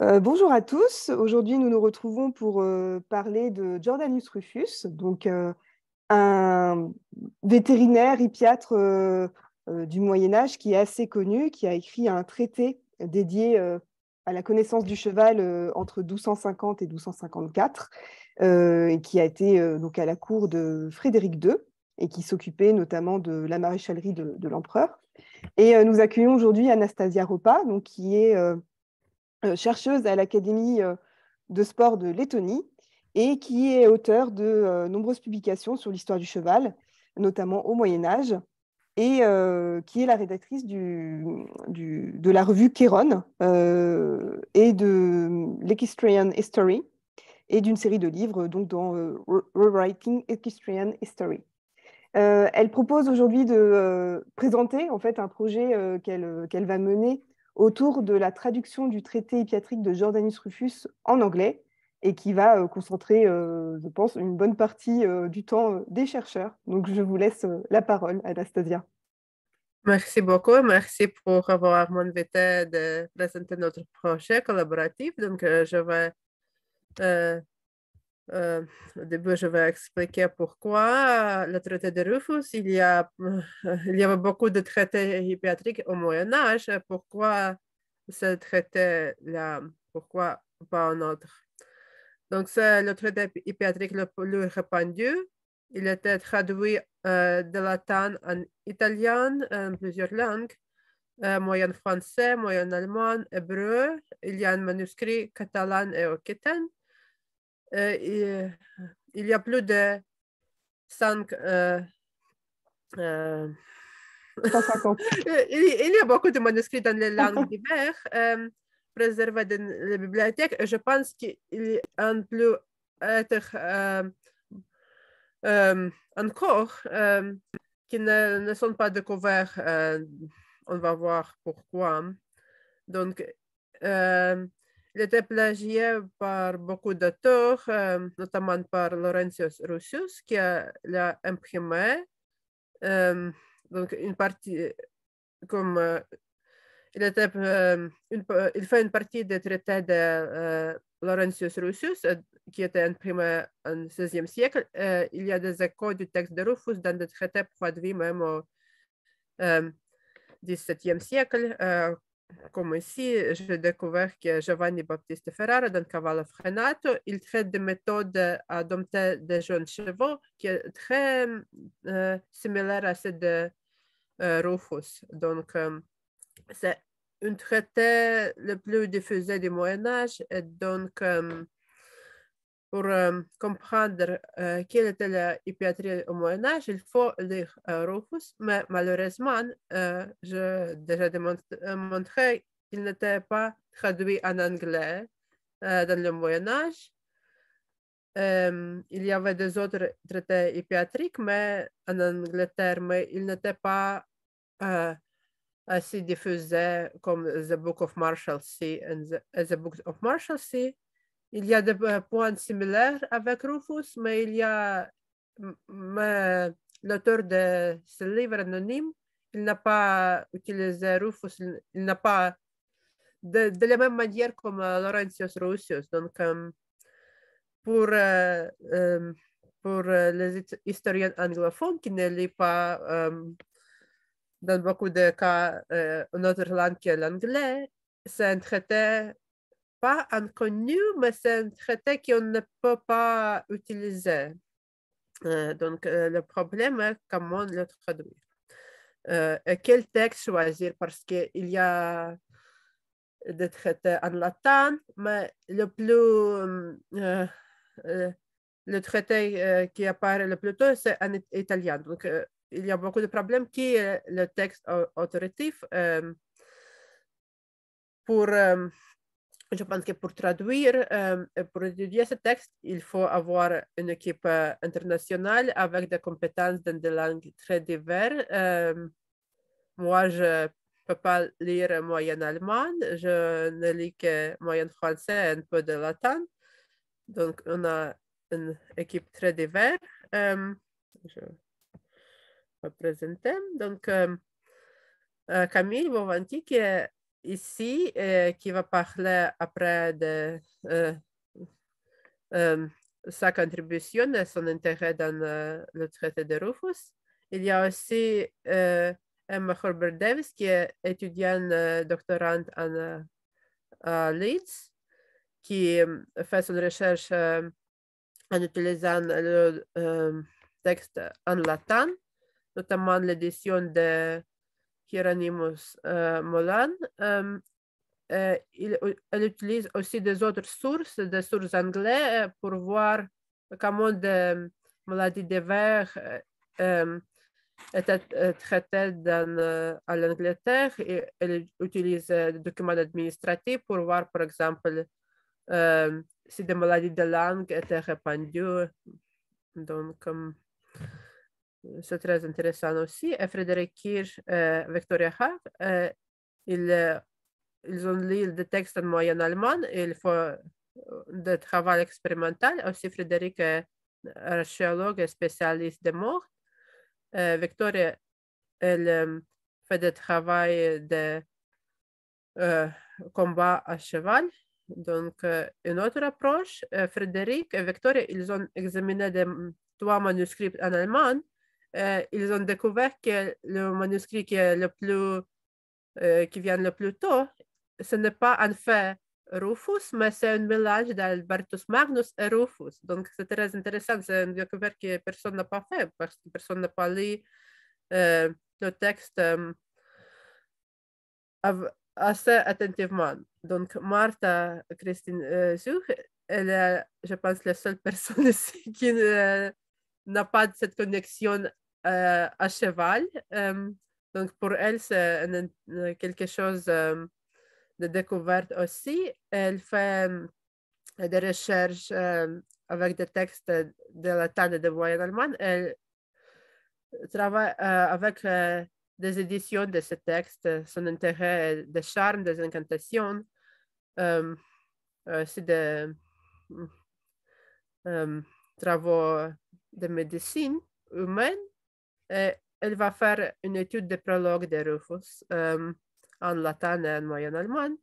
Bonjour à tous. Aujourd'hui, nous nous retrouvons pour parler de Jordanus Rufus, donc un vétérinaire hippiatre du Moyen Âge qui est assez connu, qui a écrit un traité dédié à la connaissance du cheval entre 1250 et 1254, et qui a été donc à la cour de Frédéric II et qui s'occupait notamment de la maréchalerie de l'empereur. Et nous accueillons aujourd'hui Anastasia Ropa, donc, qui est chercheuse à l'Académie de sport de Lettonie et qui est auteure de nombreuses publications sur l'histoire du cheval, notamment au Moyen Âge, et qui est la rédactrice de la revue Kéron et de l'Equestrian History et d'une série de livres donc dans Rewriting Equestrian History. Elle propose aujourd'hui de présenter en fait un projet qu'elle va mener autour de la traduction du traité hippiatrique de Jordanus Rufus en anglais et qui va concentrer, je pense, une bonne partie du temps des chercheurs. Donc, je vous laisse la parole, Anastasia. Merci beaucoup. Merci pour avoir m'invité de présenter notre projet collaboratif. Donc, euh, au début, je vais expliquer pourquoi le traité de Rufus. Il y avait beaucoup de traités hippiatriques au Moyen Âge. Pourquoi ce traité-là? Pourquoi pas un autre? Donc, c'est le traité hippiatrique le plus répandu. Il était traduit de latin en italien, en plusieurs langues, moyen français, moyen allemand, hébreu. Il y a un manuscrit catalan et occitan. Il y a plus de 5. 150. Il y a beaucoup de manuscrits dans les langues diverses préservés dans les bibliothèques. Je pense qu'il en peut être encore qui ne sont pas découverts. On va voir pourquoi. Donc, il était plagié par beaucoup d'auteurs, notamment par Laurentius Rusius, qui l'a imprimé. Donc, une partie, comme il fait une partie des traités de Laurentius Rusius, qui était imprimé au XVIe siècle. Il y a des échos du texte de Rufus dans des traités produits même au XVIIe siècle. Comme ici, j'ai découvert que Giovanni Battista Ferrara, dans Cavallo Frenato, il traite des méthodes à dompter des jeunes chevaux qui est très similaire à celle de Rufus. Donc, c'est un traité le plus diffusé du Moyen-Âge. Et donc, pour comprendre quelle était la hippiatrie au Moyen-Âge, il faut lire Rufus, mais malheureusement, j'ai déjà montré qu'il n'était pas traduit en anglais dans le Moyen-Âge. Il y avait des autres traités hippiatriques, mais en Angleterre, mais ils n'étaient pas assez diffusés comme The Book of Marshalsea et the Book of Marshalsea. Il y a des points similaires avec Rufus, mais l'auteur de ce livre anonyme, il n'a pas utilisé Rufus, il n'a pas de la même manière comme Laurentius Rusius. Donc, pour les historiens anglophones qui ne lisent pas dans beaucoup de cas une autre langue que l'anglais, c'est un traité pas inconnu, mais c'est un traité qu'on ne peut pas utiliser. Donc, le problème est comment le traduire. Et quel texte choisir? Parce qu'il y a des traités en latin, mais le traité qui apparaît le plus tôt, c'est en italien. Donc, il y a beaucoup de problèmes. Qui est le texte autoritatif pour je pense que pour traduire, pour étudier ce texte, il faut avoir une équipe internationale avec des compétences dans des langues très diverses. Moi, je ne peux pas lire moyen allemand, je ne lis que moyen français et un peu de latin. Donc, on a une équipe très diverse. Je vais présenter. Donc, Camille Bovanti, qui est ici, qui va parler après de sa contribution et son intérêt dans le traité de Rufus. Il y a aussi Emma Herbert Davis, qui est étudiante doctorante à Leeds, qui fait son recherche en utilisant le texte en latin, notamment l'édition de Hieronymus Molan. Elle utilise aussi des autres sources, des sources anglaises, pour voir comment des maladies des vers étaient traitées à l'Angleterre. Et elle utilise des documents administratifs pour voir, par exemple, si des maladies de langue étaient répandues. Donc, c'est très intéressant aussi. Et Frédéric Kirsch et Victoria Haag, ils ont lu des textes en moyen allemand et il faut de travail expérimental. Aussi, Frédéric est archéologue et spécialiste des morts. Victoria, elle fait des travail de combat à cheval. Donc, une autre approche, Frédéric et Victoria, ils ont examiné trois manuscrits en allemand. Ils ont découvert que le manuscrit qui est qui vient le plus tôt, ce n'est pas en fait Rufus, mais c'est un mélange d'Albertus Magnus et Rufus. Donc, c'est très intéressant. C'est une découverte que personne n'a pas fait parce que personne n'a pas lu le texte assez attentivement. Donc, Martha Christine Zuch, elle est, je pense, la seule personne ici qui n'a pas de cette connexion à cheval. Donc, pour elle, c'est quelque chose de découverte aussi. Elle fait des recherches avec des textes de latin et de moyen allemand. Elle travaille avec des éditions de ces textes, son intérêt des charmes, des incantations, aussi des travaux de médecine humaine. Et elle va faire une étude de prologue de Rufus en latin et en moyen allemand.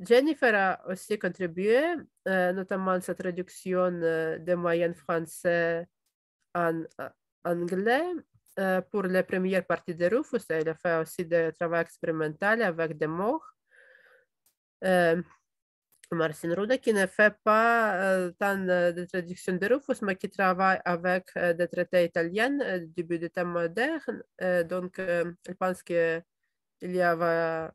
Jennifer a aussi contribué, notamment sa traduction des moyens français en anglais pour la première partie de Rufus. Elle a fait aussi des travaux expérimentaux avec des mots. Marcin Ruda, qui ne fait pas tant de traduction de Rufus, mais qui travaille avec des traités italiens du début du temps moderne. Donc, je pense qu'il va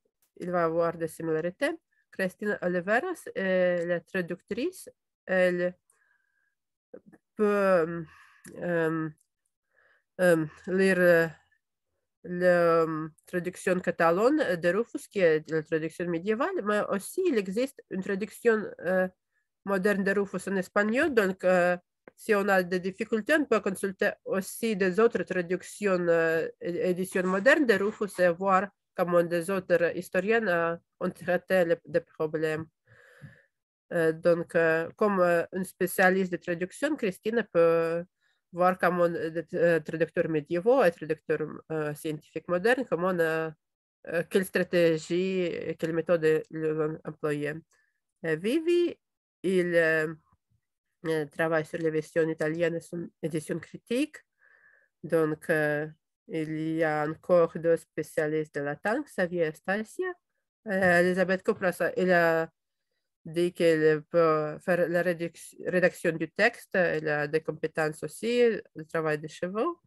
avoir des similarités. Christina Oliveras est la traductrice. Elle peut lire la traduction catalane de Rufus, qui est la traduction médiévale, mais aussi il existe une traduction moderne de Rufus en espagnol. Donc, si on a des difficultés, on peut consulter aussi des autres traductions, éditions modernes de Rufus et voir comment des autres historiens ont traité les problèmes. Donc, comme une spécialiste de traduction, Christine peut voir comment des traducteurs médiévaux et traducteurs scientifiques modernes, quelle stratégie et quelle méthode ils ont employé. Vivi, il travaille sur les versions italiennes et son édition critique. Donc, il y a encore deux spécialistes de latin, Xavier et Stasia. Elisabeth Kopras, elle a dit qu'elle peut faire la rédaction du texte, elle a des compétences aussi, le travail des chevaux.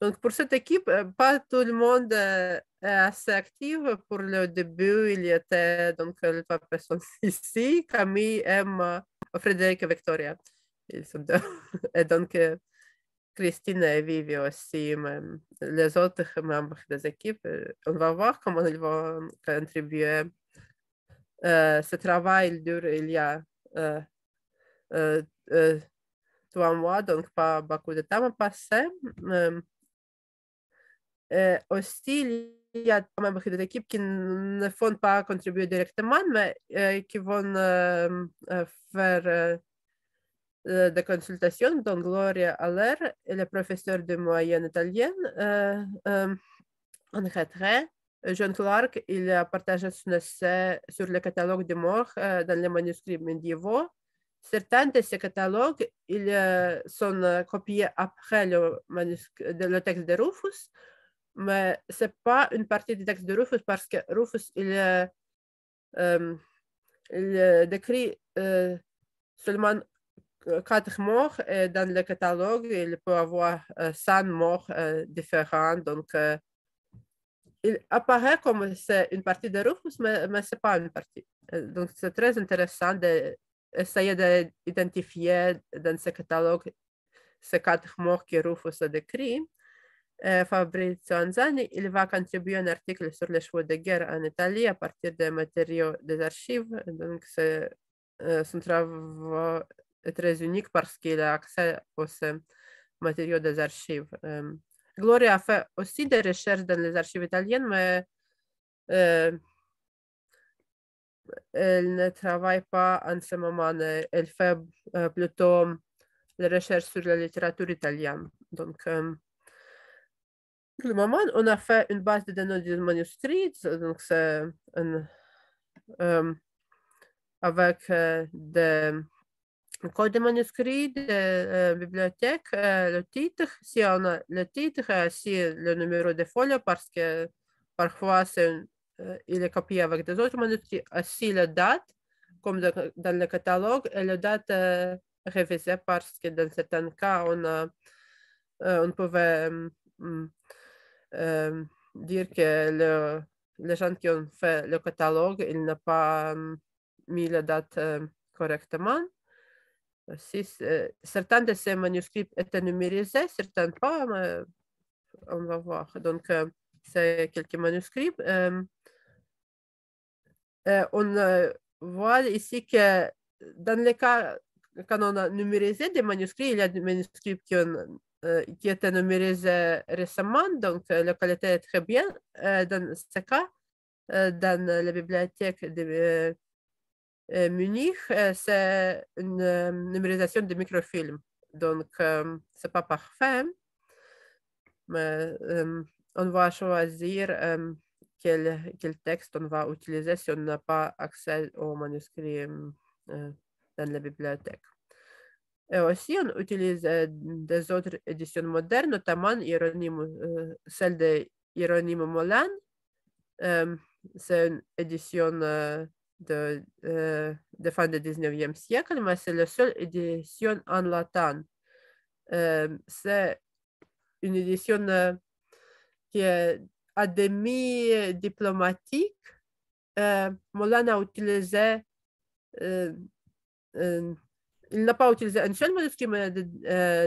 Donc, pour cette équipe, pas tout le monde est assez actif. Pour le début, il y était donc trois personnes ici, Camille, Emma, Frédéric et Victoria. Ils sont deux. Et donc, Christine et Vivi aussi, même les autres membres des équipes, on va voir comment ils vont contribuer. Ce travail dure, il y a 3 mois, donc pas beaucoup de temps passé. Aussi, il y a des membres de l'équipe qui ne font pas contribuer directement, mais qui vont faire des consultations. Donc, Gloria Aller est la professeure de moyenne italienne en retraite. John Clarke, il a partagé son essai sur le catalogue des morts dans les manuscrits médiévaux. Certains de ces catalogues sont copiés après le texte de Rufus, mais ce n'est pas une partie du texte de Rufus parce que Rufus, il décrit seulement 4 morts et dans le catalogue, il peut avoir 100 morts différents. Donc, il apparaît comme c'est une partie de Rufus, mais ce n'est pas une partie. Donc, c'est très intéressant d'essayer d'identifier dans ce catalogue ces 4 morts que Rufus a décrits. Fabrizio Anzani, il va contribuer un article sur les chevaux de guerre en Italie à partir des matériaux des archives. Donc, son travail est très unique parce qu'il a accès aux matériaux des archives. Gloria a fait aussi des recherches dans les archives italiennes, mais elle ne travaille pas en ce moment. Elle fait plutôt les recherches sur la littérature italienne. Donc, pour le moment, on a fait une base de données de manuscrits, donc c'est avec des codes de manuscrits, de bibliothèque, le titre, si on a le titre, si le numéro de folie, parce que parfois il est copié avec des autres manuscrits, si la date, comme dans le catalogue, et la date révisée parce que dans certains cas, on pouvait dire que les gens qui ont fait le catalogue, ils n'ont pas mis la date correctement. Si, certains de ces manuscrits étaient numérisés, certains pas, mais on va voir. Donc, c'est quelques manuscrits. On voit ici que dans les cas, quand on a numérisé des manuscrits, il y a des manuscrits qui étaient numérisés récemment, donc la qualité est très bien. Dans ce cas, dans la bibliothèque de Munich, c'est une numérisation de microfilm. Donc, c'est pas parfait, mais on va choisir quel texte on va utiliser si on n'a pas accès au manuscrit dans la bibliothèque. Et aussi, on utilise des autres éditions modernes, notamment celle de Hieronyme Molan. C'est une édition de fin du 19e siècle, mais c'est la seule édition en latin. C'est une édition qui est à demi diplomatique. Molan a utilisé, il n'a pas utilisé un seul manuscrit, mais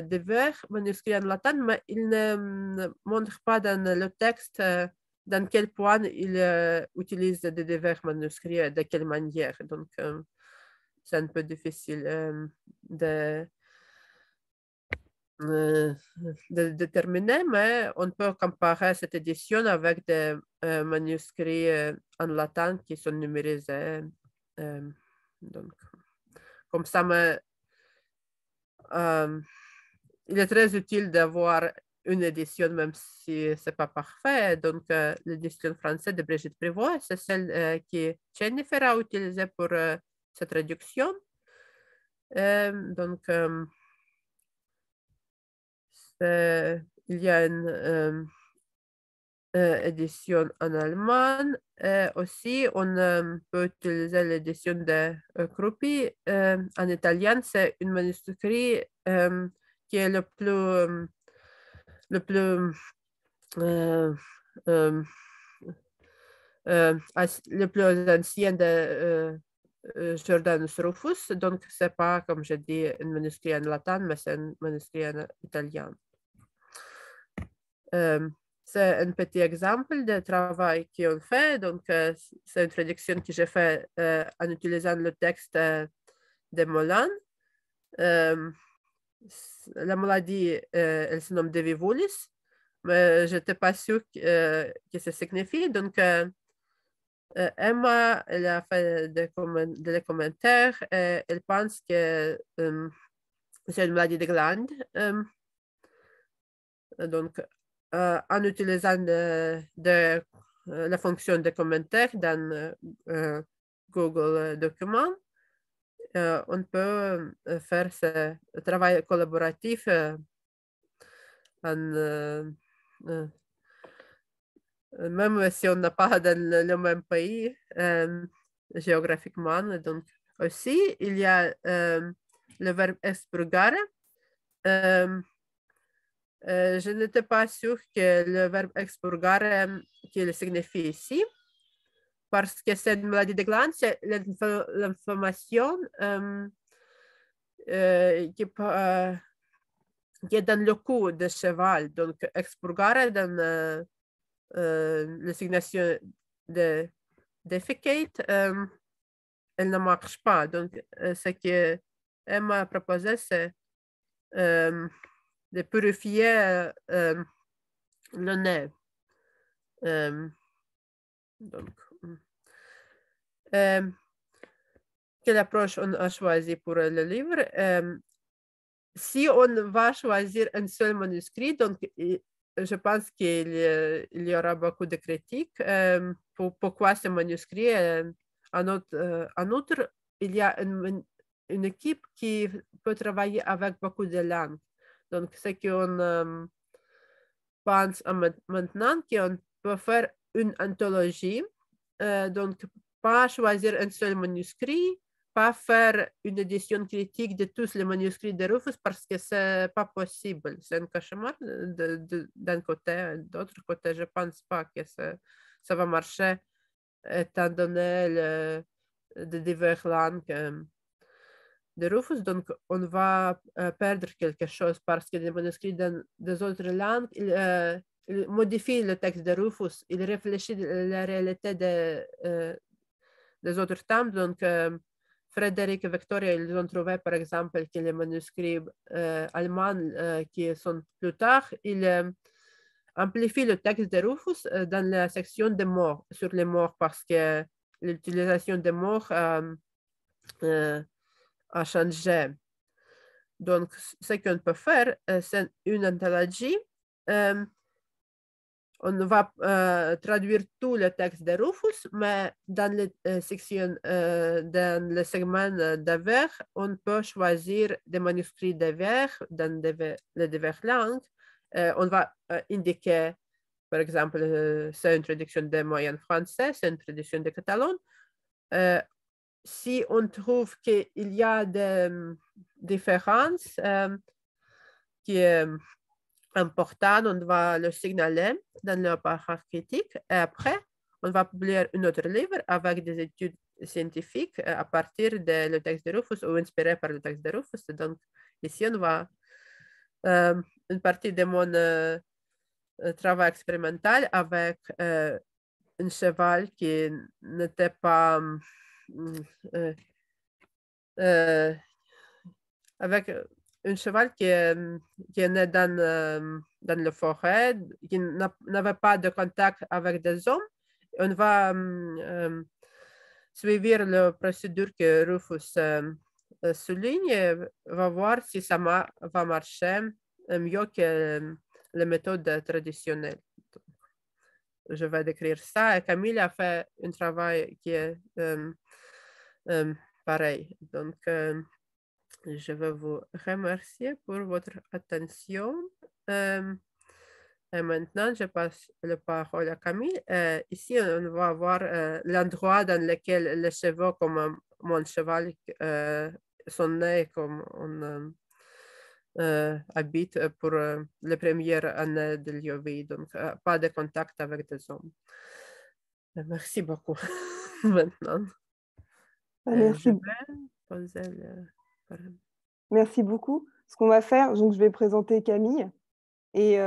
divers manuscrits en latin, mais il ne montre pas dans le texte dans quel point il utilise de divers manuscrits et de quelle manière. Donc, c'est un peu difficile de déterminer, mais on peut comparer cette édition avec des manuscrits en latin qui sont numérisés. Donc, comme ça, mais, il est très utile d'avoir une édition, même si ce n'est pas parfait. Donc, l'édition française de Brigitte Prévost, c'est celle que Jennifer a utilisée pour cette traduction. Donc, il y a une édition en allemand. Aussi, on peut utiliser l'édition de Crupi. En italien, c'est un manuscrit qui est le plus ancien de Jordanus Rufus. Donc, ce n'est pas, comme je dis, un manuscrit en latin, mais c'est un manuscrit en italien. C'est un petit exemple de travail qu'on fait. Donc, c'est une traduction que j'ai faite en utilisant le texte de Molan. La maladie, elle se nomme Devivulis, mais je n'étais pas sûre que ça signifie. Donc, Emma, elle a fait des commentaires. Elle pense que c'est une maladie de glande. Donc, en utilisant de la fonction de commentaire dans Google Documents. On peut faire ce travail collaboratif même si on n'a pas dans le même pays géographiquement. Donc, aussi, il y a le verbe expurgare. Je n'étais pas sûre que le verbe expurgare, qu'il signifie ici, parce que c'est une maladie de glande, c'est l'inflammation qui est dans le cou du cheval. Donc, expurgare dans l'assignation de defecate, elle ne marche pas. Donc, ce que Emma a proposé, c'est de purifier le nez. Donc, quelle approche on a choisi pour le livre? Si on va choisir un seul manuscrit, donc je pense qu'il y aura beaucoup de critiques. Pourquoi ce manuscrit? En outre, il y a une équipe qui peut travailler avec beaucoup de langues. Donc, ce qu'on pense maintenant, qu'on peut faire une anthologie. Donc, pas choisir un seul manuscrit, pas faire une édition critique de tous les manuscrits de Rufus parce que c'est pas possible. C'est un cauchemar d'un côté. D'autre côté, je pense pas que ça va marcher étant donné les diverses langues de Rufus. Donc, on va perdre quelque chose parce que les manuscrits des autres langues, il modifie le texte de Rufus, il réfléchit la réalité des autres temps. Donc, Frédéric et Victoria, ils ont trouvé, par exemple, que les manuscrits allemands qui sont plus tard, ils amplifient le texte de Rufus dans la section des morts, sur les morts, parce que l'utilisation des morts a changé. Donc, ce qu'on peut faire, c'est une anthologie. On va traduire tout le texte de Rufus, mais dans les sections, dans le segment d'Aver, on peut choisir des manuscrits d'Aver dans les diverses langues. On va indiquer, par exemple, c'est une traduction de moyen français, c'est une traduction de catalan. Si on trouve qu'il y a des différences qui est important, on va le signaler dans le paragraphe critique et après, on va publier un autre livre avec des études scientifiques à partir du texte de Rufus ou inspiré par le texte de Rufus. Donc, ici, on va une partie de mon travail expérimental avec un cheval qui n'était pas avec un cheval qui est né dans la forêt, qui n'avait pas de contact avec des hommes. On va suivre la procédure que Rufus souligne et va voir si ça va marcher mieux que les méthodes traditionnelles. Je vais décrire ça. Et Camille a fait un travail qui est pareil. Donc, je veux vous remercier pour votre attention. Et maintenant, je passe la parole à Camille. Ici, on va voir l'endroit dans lequel les chevaux, comme mon cheval, sont nés, comme on habite pour les premières années de leur vie. Donc, pas de contact avec des hommes. Merci beaucoup. Maintenant, Merci. je vais poser le... Merci beaucoup. Ce qu'on va faire, donc je vais présenter Camille et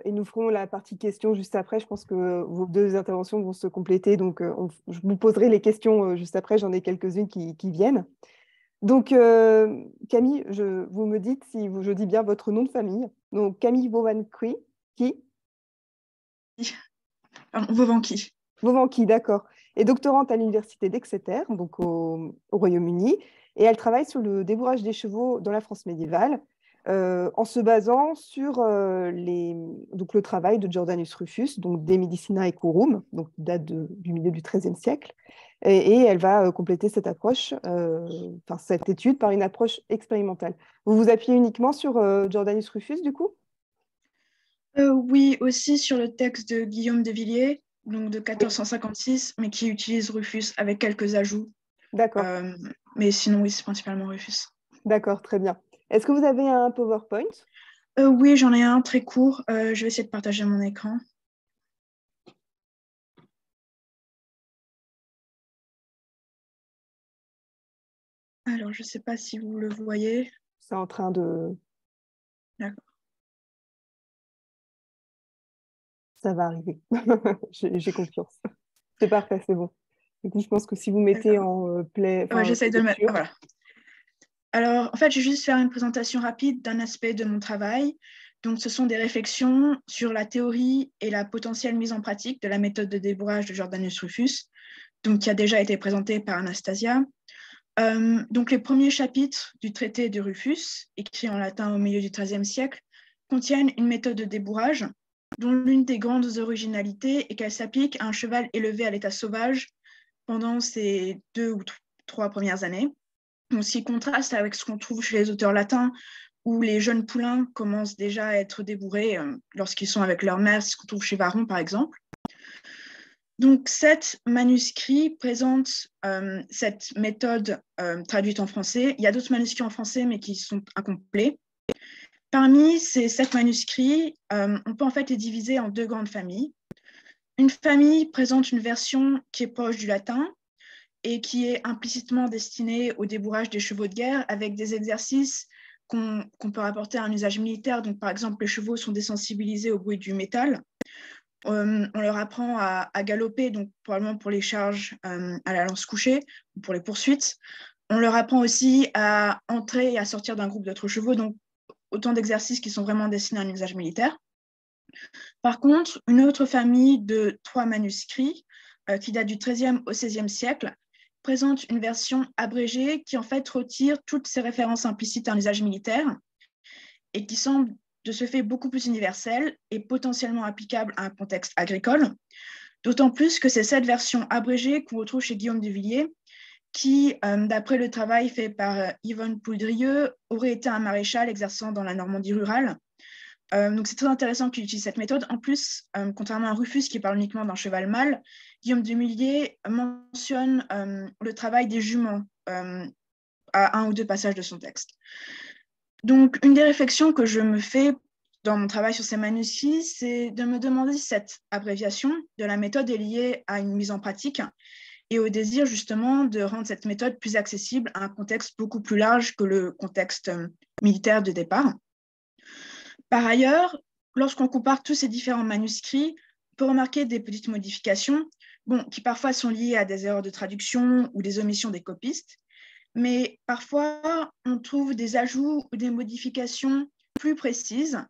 nous ferons la partie questions juste après. Je pense que vos deux interventions vont se compléter. Donc, je vous poserai les questions juste après. J'en ai quelques-unes qui viennent. Donc, Camille, vous me dites si je dis bien votre nom de famille. Donc, Camille Vauvanqui, qui Vauvanqui. Vauvanqui, d'accord. Est doctorante à l'université d'Exeter, donc au Royaume-Uni, et elle travaille sur le débourrage des chevaux dans la France médiévale. en se basant sur donc le travail de Jordanus Rufus, donc De Medicinae Curum, donc qui date du milieu du XIIIe siècle. Et elle va compléter cette approche, cette étude par une approche expérimentale. Vous vous appuyez uniquement sur Jordanus Rufus, du coup? Oui, aussi sur le texte de Guillaume de Villiers, donc de Oui. 1456, mais qui utilise Rufus avec quelques ajouts. D'accord. Mais sinon, oui, c'est principalement Rufus. D'accord, très bien. Est-ce que vous avez un PowerPoint? Oui, j'en ai un très court. Je vais essayer de partager mon écran. Alors, je ne sais pas si vous le voyez. C'est en train de... D'accord. Ça va arriver. J'ai confiance. C'est parfait, c'est bon. Du coup, je pense que si vous mettez en play... J'essaye de le mettre. lecture... Voilà. Alors, en fait, je vais juste faire une présentation rapide d'un aspect de mon travail. Donc, ce sont des réflexions sur la théorie et la potentielle mise en pratique de la méthode de débourrage de Jordanus Rufus, donc, qui a déjà été présentée par Anastasia. Donc, les premiers chapitres du traité de Rufus, écrit en latin au milieu du XIIIe siècle, contiennent une méthode de débourrage dont l'une des grandes originalités est qu'elle s'applique à un cheval élevé à l'état sauvage pendant ses 2 ou 3 premières années. Donc, ce qui contraste avec ce qu'on trouve chez les auteurs latins, où les jeunes poulains commencent déjà à être débourrés lorsqu'ils sont avec leur mère, ce qu'on trouve chez Varron, par exemple. Donc, 7 manuscrits présentent cette méthode traduite en français. Il y a d'autres manuscrits en français, mais qui sont incomplets. Parmi ces 7 manuscrits, on peut en fait les diviser en 2 grandes familles. Une famille présente une version qui est proche du latin et qui est implicitement destinée au débourrage des chevaux de guerre avec des exercices qu'on peut rapporter à un usage militaire. Donc, par exemple, les chevaux sont désensibilisés au bruit du métal. On leur apprend à galoper, donc probablement pour les charges à la lance couchée ou pour les poursuites. On leur apprend aussi à entrer et à sortir d'un groupe d'autres chevaux, donc autant d'exercices qui sont vraiment destinés à un usage militaire. Par contre, une autre famille de 3 manuscrits qui date du XIIIe au XVIe siècle présente une version abrégée qui en fait retire toutes ces références implicites à un usage militaire et qui semble de ce fait beaucoup plus universelle et potentiellement applicable à un contexte agricole, d'autant plus que c'est cette version abrégée qu'on retrouve chez Guillaume de Villiers, qui, d'après le travail fait par Yvonne Poudrieux, aurait été un maréchal exerçant dans la Normandie rurale. Donc c'est très intéressant qu'il utilise cette méthode. En plus, contrairement à Rufus qui parle uniquement d'un cheval mâle, Guillaume de Villiers mentionne le travail des juments à 1 ou 2 passages de son texte. Donc, une des réflexions que je me fais dans mon travail sur ces manuscrits, c'est de me demander si cette abréviation de la méthode est liée à une mise en pratique et au désir justement de rendre cette méthode plus accessible à un contexte beaucoup plus large que le contexte militaire de départ. Par ailleurs, lorsqu'on compare tous ces différents manuscrits, on peut remarquer des petites modifications, qui parfois sont liées à des erreurs de traduction ou des omissions des copistes, mais parfois, on trouve des ajouts ou des modifications plus précises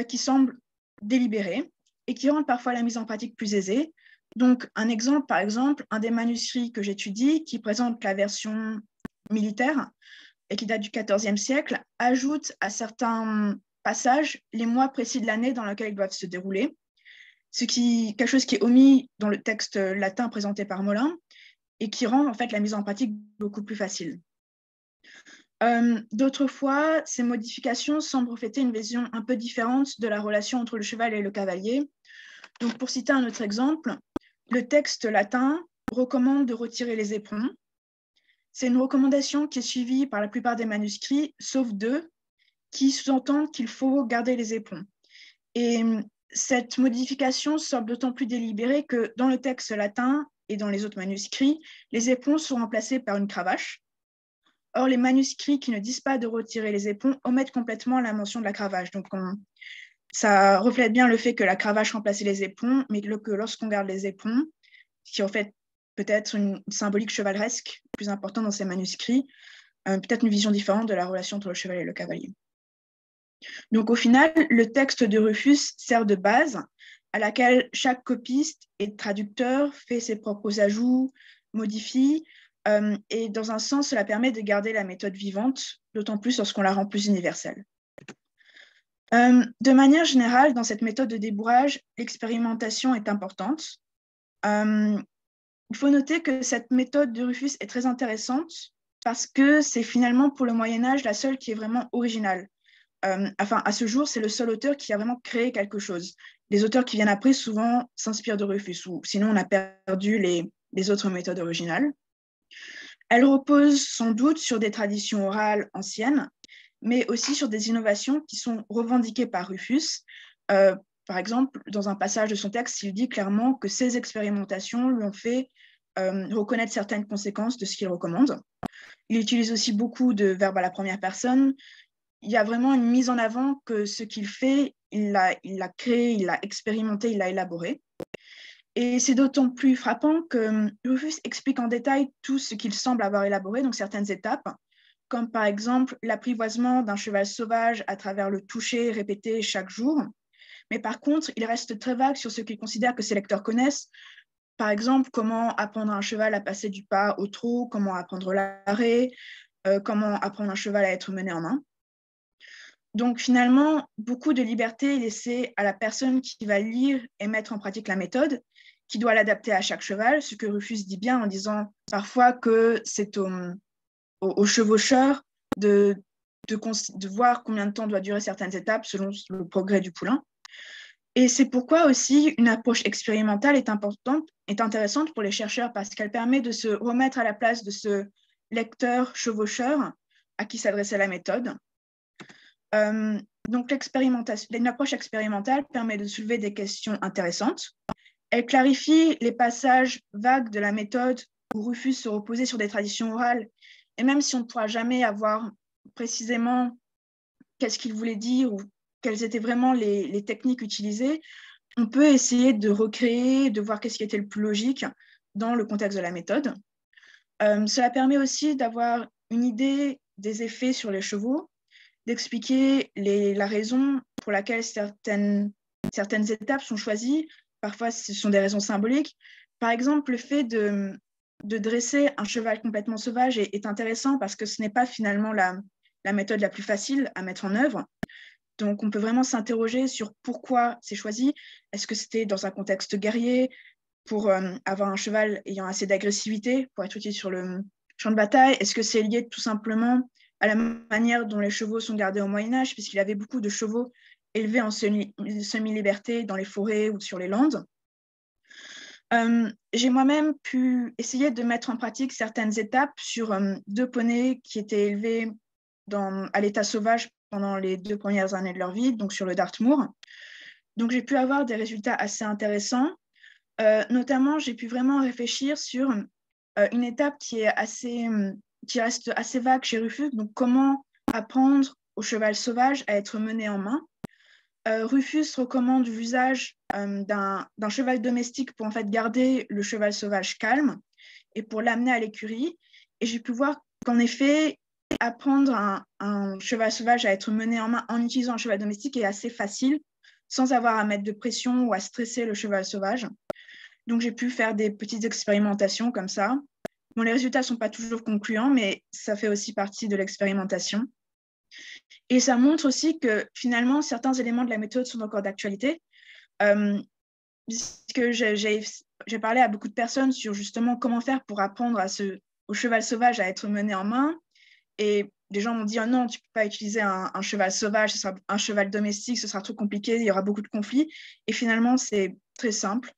qui semblent délibérées et qui rendent parfois la mise en pratique plus aisée. Donc, un exemple, par exemple, un des manuscrits que j'étudie qui présente la version militaire et qui date du XIVe siècle, ajoute à certains passages les mois précis de l'année dans laquelle ils doivent se dérouler, quelque chose qui est omis dans le texte latin présenté par Molin, et qui rend en fait la mise en pratique beaucoup plus facile. D'autres fois, ces modifications semblent refléter une vision un peu différente de la relation entre le cheval et le cavalier. Donc, pour citer un autre exemple, le texte latin recommande de retirer les éperons. C'est une recommandation qui est suivie par la plupart des manuscrits, sauf 2, qui sous-entendent qu'il faut garder les éperons. Et cette modification semble d'autant plus délibérée que dans le texte latin et dans les autres manuscrits, les éperons sont remplacés par une cravache. Or, les manuscrits qui ne disent pas de retirer les éperons omettent complètement la mention de la cravache. Donc, ça reflète bien le fait que la cravache remplaçait les éperons, mais que lorsqu'on garde les éperons, qui en fait peut-être une symbolique chevaleresque plus importante dans ces manuscrits, peut-être une vision différente de la relation entre le cheval et le cavalier. Donc, au final, le texte de Rufus sert de base à laquelle chaque copiste et traducteur fait ses propres ajouts, modifie, et dans un sens, cela permet de garder la méthode vivante, d'autant plus lorsqu'on la rend plus universelle. De manière générale, dans cette méthode de débourrage, l'expérimentation est importante. Il faut noter que cette méthode de Rufus est très intéressante parce que c'est finalement pour le Moyen-Âge la seule qui est vraiment originale. À ce jour, c'est le seul auteur qui a vraiment créé quelque chose. Les auteurs qui viennent après, souvent, s'inspirent de Rufus, ou sinon on a perdu les autres méthodes originales. Elle repose sans doute sur des traditions orales anciennes, mais aussi sur des innovations qui sont revendiquées par Rufus. Par exemple, dans un passage de son texte, il dit clairement que ces expérimentations lui ont fait reconnaître certaines conséquences de ce qu'il recommande. Il utilise aussi beaucoup de verbes à la première personne. Il y a vraiment une mise en avant que ce qu'il fait, il l'a créé, il l'a expérimenté, il l'a élaboré. Et c'est d'autant plus frappant que Rufus explique en détail tout ce qu'il semble avoir élaboré, donc certaines étapes, comme par exemple l'apprivoisement d'un cheval sauvage à travers le toucher répété chaque jour. Mais par contre, il reste très vague sur ce qu'il considère que ses lecteurs connaissent. Par exemple, comment apprendre un cheval à passer du pas au trot, comment apprendre l'arrêt, comment apprendre un cheval à être mené en main. Donc finalement, beaucoup de liberté est laissée à la personne qui va lire et mettre en pratique la méthode, qui doit l'adapter à chaque cheval, ce que Rufus dit bien en disant parfois que c'est au chevaucheur de voir combien de temps doit durer certaines étapes selon le progrès du poulain. Et c'est pourquoi aussi une approche expérimentale est intéressante pour les chercheurs parce qu'elle permet de se remettre à la place de ce lecteur chevaucheur à qui s'adressait la méthode. Donc une approche expérimentale permet de soulever des questions intéressantes. Elle clarifie les passages vagues de la méthode où Rufus se reposait sur des traditions orales. Et même si on ne pourra jamais avoir précisément qu'est-ce qu'il voulait dire ou quelles étaient vraiment les techniques utilisées, on peut essayer de recréer, de voir qu'est-ce qui était le plus logique dans le contexte de la méthode. Cela permet aussi d'avoir une idée des effets sur les chevaux, d'expliquer la raison pour laquelle certaines étapes sont choisies. Parfois, ce sont des raisons symboliques. Par exemple, le fait de dresser un cheval complètement sauvage est intéressant parce que ce n'est pas finalement la méthode la plus facile à mettre en œuvre. Donc, on peut vraiment s'interroger sur pourquoi c'est choisi. Est-ce que c'était dans un contexte guerrier pour avoir un cheval ayant assez d'agressivité pour être utile sur le champ de bataille? Est-ce que c'est lié tout simplement à la manière dont les chevaux sont gardés au Moyen-Âge, puisqu'il y avait beaucoup de chevaux élevés en semi-liberté dans les forêts ou sur les landes? J'ai moi-même pu essayer de mettre en pratique certaines étapes sur 2 poneys qui étaient élevés à l'état sauvage pendant les 2 premières années de leur vie, donc sur le Dartmoor. Donc, j'ai pu avoir des résultats assez intéressants. Notamment, j'ai pu vraiment réfléchir sur une étape qui reste assez vague chez Rufus, donc comment apprendre au cheval sauvage à être mené en main. Rufus recommande l'usage d'un cheval domestique pour en fait garder le cheval sauvage calme et pour l'amener à l'écurie. Et j'ai pu voir qu'en effet, apprendre un cheval sauvage à être mené en main en utilisant un cheval domestique est assez facile, sans avoir à mettre de pression ou à stresser le cheval sauvage. Donc, j'ai pu faire des petites expérimentations comme ça. Bon, les résultats ne sont pas toujours concluants, mais ça fait aussi partie de l'expérimentation. Et ça montre aussi que finalement, certains éléments de la méthode sont encore d'actualité. Puisque j'ai parlé à beaucoup de personnes sur justement comment faire pour apprendre au cheval sauvage à être mené en main. Et des gens m'ont dit, oh non, tu ne peux pas utiliser un cheval sauvage, ce sera un cheval domestique, ce sera trop compliqué, il y aura beaucoup de conflits. Et finalement, c'est très simple.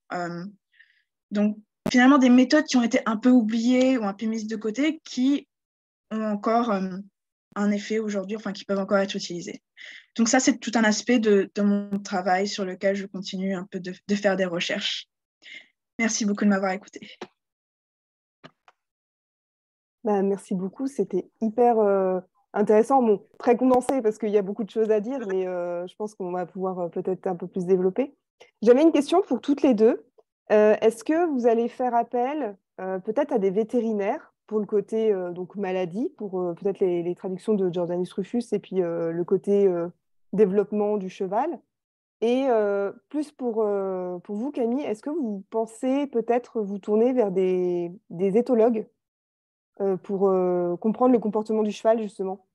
Donc, finalement, des méthodes qui ont été un peu oubliées ou un peu mises de côté, qui ont encore un effet aujourd'hui, enfin, qui peuvent encore être utilisées. Donc ça, c'est tout un aspect de mon travail sur lequel je continue un peu de faire des recherches. Merci beaucoup de m'avoir écouté. Merci beaucoup, c'était hyper intéressant. Bon, très condensé parce qu'il y a beaucoup de choses à dire, mais je pense qu'on va pouvoir peut-être un peu plus développer. J'avais une question pour toutes les deux. Est-ce que vous allez faire appel peut-être à des vétérinaires pour le côté donc maladie, pour peut-être les traductions de Jordanus Rufus et puis le côté développement du cheval? Et plus pour vous, Camille, est-ce que vous pensez peut-être vous tourner vers des éthologues pour comprendre le comportement du cheval, justement?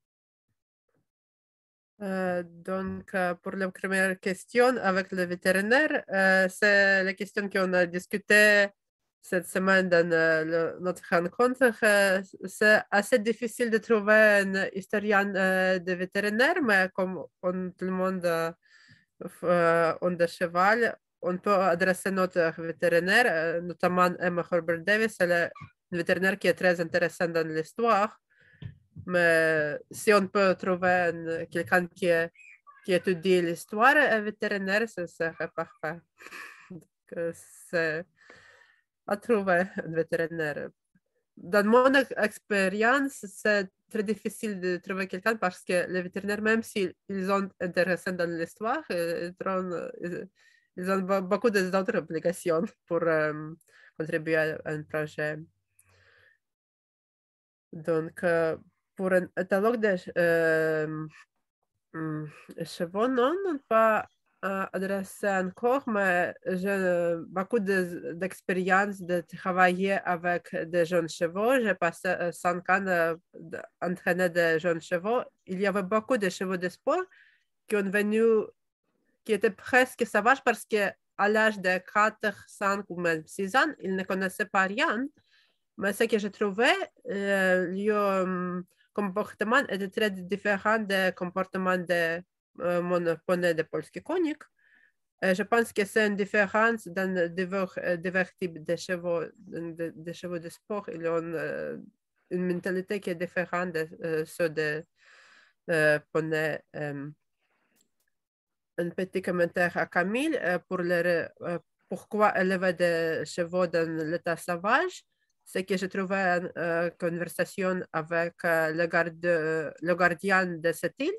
Pour la première question avec le vétérinaire, c'est la question qu'on a discutée cette semaine dans notre rencontre. C'est assez difficile de trouver un historien de vétérinaire, mais comme tout le monde on de cheval, on peut adresser notre vétérinaire, notamment Emma Herbert Davis, elle est une vétérinaire qui est très intéressante dans l'histoire. Mais si on peut trouver quelqu'un qui étudie l'histoire vétérinaire, ce serait parfait. C'est à trouver un vétérinaire. Dans mon expérience, c'est très difficile de trouver quelqu'un parce que les vétérinaires, même s'ils sont intéressés dans l'histoire, ils ont beaucoup d'autres obligations pour contribuer à un projet. Donc, pour un catalogue de chevaux, non, pas adressé encore, mais j'ai beaucoup d'expérience de travailler avec des jeunes chevaux. J'ai passé 5 ans d'entraîner des jeunes chevaux. Il y avait beaucoup de chevaux de sport qui étaient presque sauvages parce qu'à l'âge de 4, 5 ou même 6 ans, ils ne connaissaient pas rien. Mais ce que j'ai trouvé, le comportement était très différent du comportement de mon poney de polski konik. Je pense que c'est une différence dans divers types de chevaux, de chevaux de sport. Ils ont une mentalité qui est différente de ceux de poney. Un petit commentaire à Camille pour pourquoi élever des chevaux dans l'état sauvage. C'est que j'ai trouvé une conversation avec le gardien de cette île,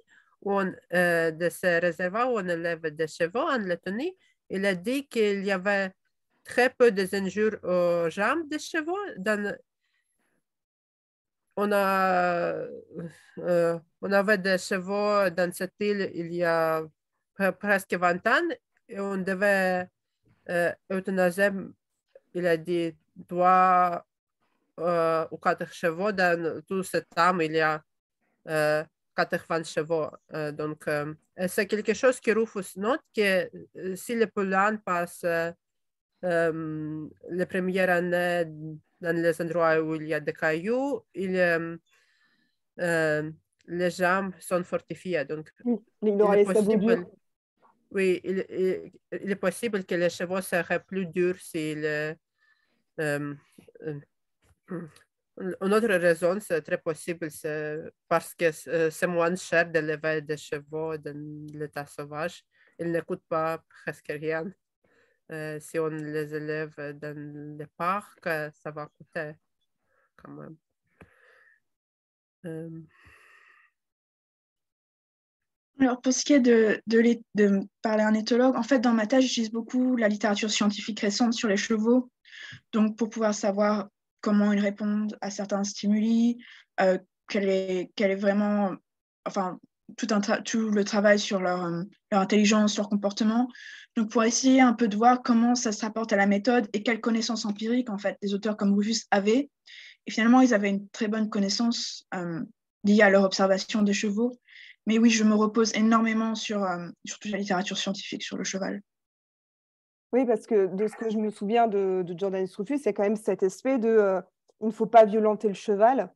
de ce réservoir où on élève des chevaux en Lettonie. Il a dit qu'il y avait très peu d'injures aux jambes des chevaux. On avait des chevaux dans cette île il y a presque 20 ans et on devait euthanasier, il a dit, 3 ou 4 chevaux. Dans tout ce temps, il y a 80 chevaux. Donc, c'est quelque chose que Rufus note que si le poulain passe les premières années dans les endroits où il y a des cailloux, les jambes sont fortifiées. Donc, il aura les sabots durs. Oui, il est possible que les chevaux seraient plus durs s'ils... Une autre raison, c'est très possible, c'est parce que c'est moins cher d'élever des chevaux dans l'état sauvage. Ils ne coûtent pas presque rien. Si on les élève dans les parcs, ça va coûter quand même. Alors, pour ce qui est de parler à un éthologue, en fait, dans ma thèse, j'utilise beaucoup la littérature scientifique récente sur les chevaux, donc pour pouvoir savoir comment ils répondent à certains stimuli, quel est vraiment, enfin, tout le travail sur leur intelligence, leur comportement. Donc, pour essayer un peu de voir comment ça se rapporte à la méthode et quelles connaissances empiriques, en fait, des auteurs comme Rufus avaient. Et finalement, ils avaient une très bonne connaissance liée à leur observation des chevaux. Mais oui, je me repose énormément sur toute la littérature scientifique sur le cheval. Oui, parce que de ce que je me souviens de Jordanus Rufus, c'est quand même cet aspect de il ne faut pas violenter le cheval,